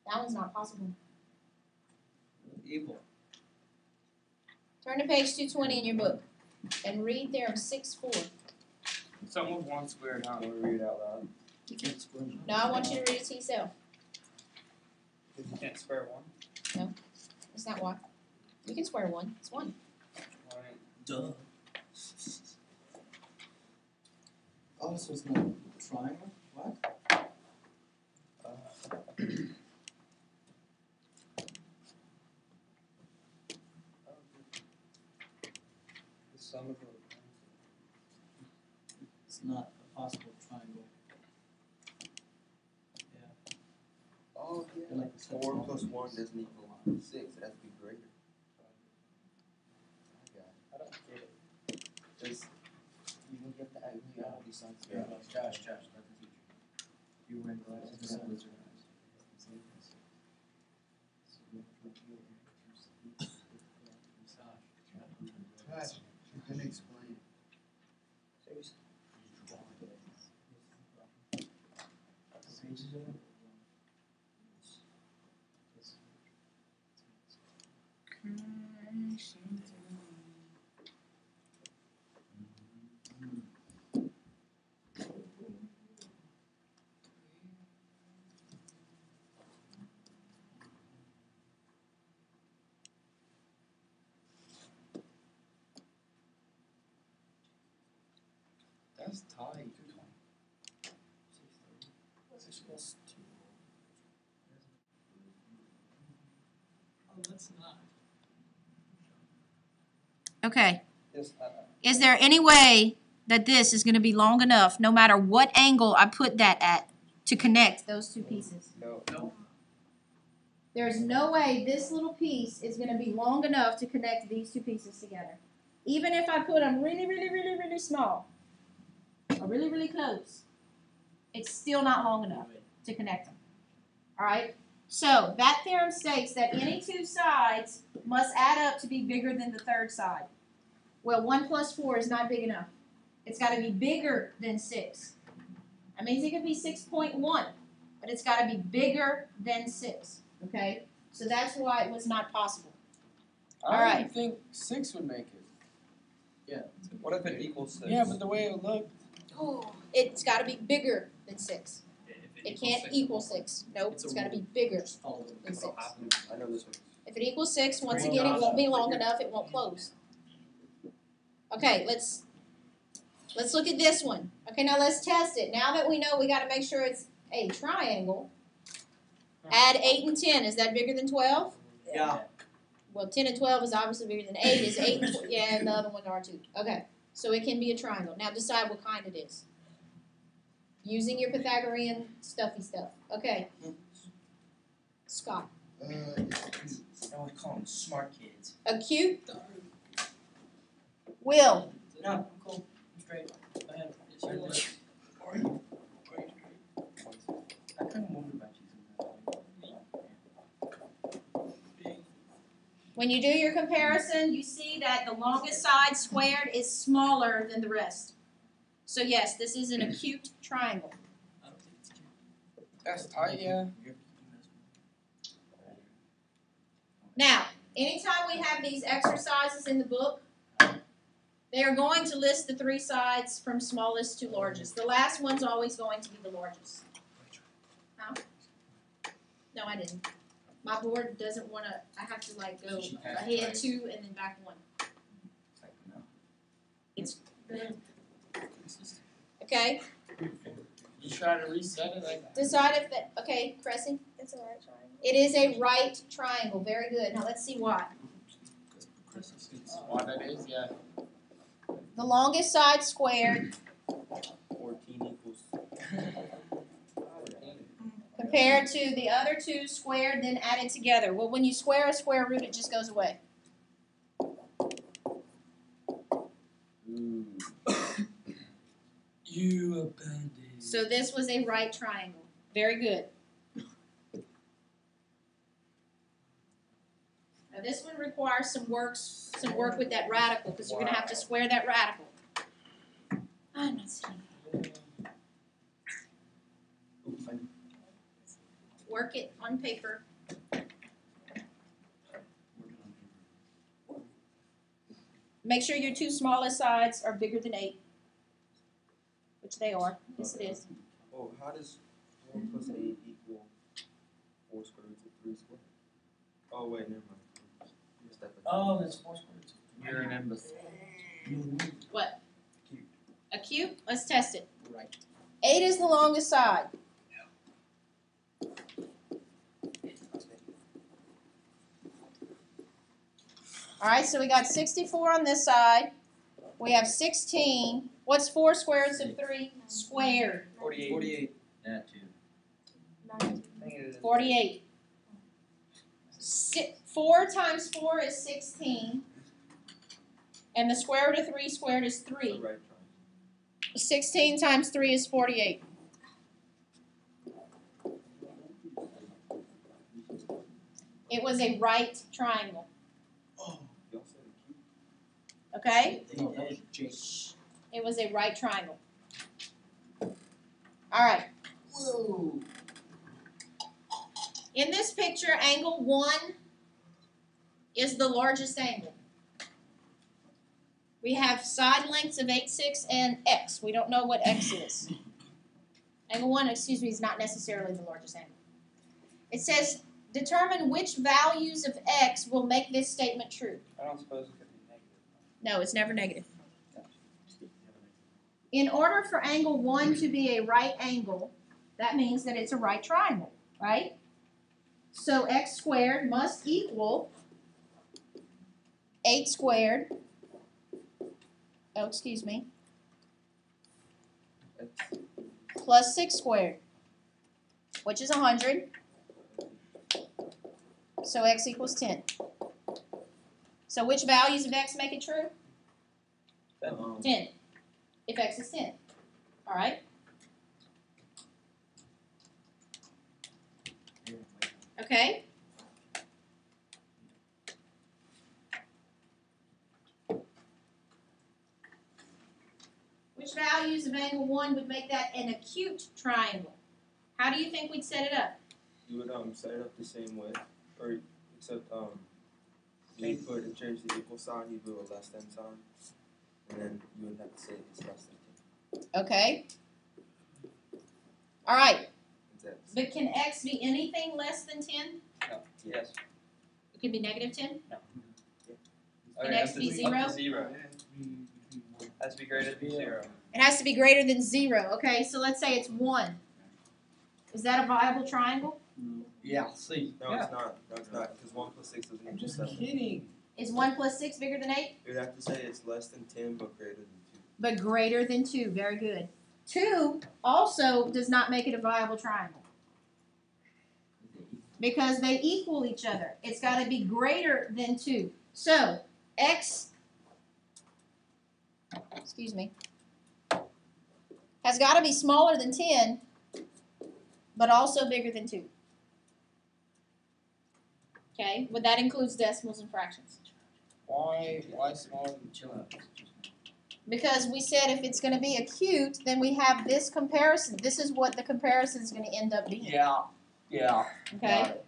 That one's not possible. Evil. Turn to page 220 in your book and read Theorem 6.4. Something with one squared, huh? Want to read it out loud? You can't square them. No, I want you to read it to yourself. You can't square one. That's not why. You can square one. It's one. Alright. Duh. Oh, this was not a triangle? What? The sum of the It's not a possible triangle. Yeah. Oh, yeah. They're like the 4 sets plus of 1 numbers. doesn't equal 6. It has to be greater. I got it. I don't get it. There's, you get the you add all these signs Yeah, together. Josh, let the teacher. You wear glasses. It's not wizard. Gosh, you couldn't explain. That's tight. 6 plus 2. Oh, that's not. Okay. Yes, Is there any way that this is going to be long enough, no matter what angle I put that at, to connect those two pieces? no. No. There's no way this little piece is going to be long enough to connect these two pieces together. Even if I put them really, really, really, really small or really, really close, it's still not long enough to connect them. All right? So that theorem states that any two sides must add up to be bigger than the third side. Well, 1 plus 4 is not big enough. It's got to be bigger than 6. That means it could be 6.1, but it's got to be bigger than 6. Okay? So that's why it was not possible. I All right. didn't think 6 would make it. Yeah. What if it equals 6? Yeah, but the way it looked. It's got to be bigger than 6. It can't equal 6. Nope, it's got to be bigger Just follow the than 6. I know this one. If it equals 6, once again, it won't be long enough. It won't close. Okay, let's look at this one. Okay, now let's test it. Now that we know we got to make sure it's a triangle, add 8 and 10. Is that bigger than 12? Yeah. Well, 10 and 12 is obviously bigger than 8. Is 8 and 12? Yeah, and the other ones are too. Okay, so it can be a triangle. Now decide what kind it is. Using your Pythagorean stuffy stuff. Okay. Scott. I would call them smart kids. Acute. Will. No, I'm cool. I'm straight. Go ahead. It's your way. I kind of wonder about you sometimes. When you do your comparison, you see that the longest side squared is smaller than the rest. So yes, this is an acute triangle. I don't think it's cute. That's tight, yeah. Now, anytime we have these exercises in the book, they are going to list the 3 sides from smallest to largest. The last one's always going to be the largest. Huh? No, I didn't. My board doesn't want to, I have to like go ahead 2 and then back 1. It's okay. You try to reset it like that. Decide if that, okay, Cressy. It's a right triangle. It is a right triangle. Very good. Now let's see why. Why that is, yeah. The longest side squared 14 equals. compared to the other 2 squared, then added together. Well, when you square a square root, it just goes away. You abandoned. So this was a right triangle. Very good. Now this one requires some work with that radical, because you're going to have to square that radical. I'm not seeing it. work it on paper. Make sure your two smallest sides are bigger than 8, which they are. Yes, it is. Oh, how does 4 plus 8 equal 4 squared root of 3 squared? Oh, wait, never mind. Step back. Oh, there's 4 squared roots. You remember. What? A cube? Let's test it. Right. 8 is the longest side. All right, so we got 64 on this side. We have 16. What's 4 squares of 3? Squared. 48. That too. 48. 4 times 4 is 16. And the square root of 3 squared is 3. Right triangle. 16 times 3 is 48. It was a right triangle. Y'all said a cube? Okay? No, that was Jake. It was a right triangle. Alright. Whoa. In this picture, angle 1 is the largest angle. We have side lengths of 8, 6, and x. We don't know what x is. Angle 1, is not necessarily the largest angle. It says, determine which values of x will make this statement true. I don't suppose it could be negative. No, it's never negative. In order for angle 1 to be a right angle, that means that it's a right triangle, right? So x squared must equal 8 squared. Oh, excuse me. Plus 6 squared, which is 100. So x equals 10. So which values of x make it true? 10. If x is 10. All right? Okay? Which values of angle 1 would make that an acute triangle? How do you think we'd set it up? You would set it up the same way, or except you would change the equal sign, you do a less than sign, and then you would have to say it's less than 10. Okay. All right. It's X. But can x be anything less than 10? No. Yes. It could be negative 10? Okay, x up be to 0? 0. Has to be greater than 0. It has to be greater than 0. Okay, so let's say it's 1. Is that a viable triangle? Yeah, see. No, it's not. No, it's not, because 1 plus 6 doesn't I'm equal just 7. kidding. Is 1 plus 6 bigger than 8? You would have to say it's less than 10, but greater than 2. But greater than 2. Very good. 2 also does not make it a viable triangle. Because they equal each other. It's got to be greater than 2. So, x, excuse me, has got to be smaller than 10, but also bigger than 2. Okay, but that includes decimals and fractions. Why smaller than Chill out. Because we said if it's going to be acute, then we have this comparison. This is what the comparison is going to end up being. Yeah. Okay? Got it.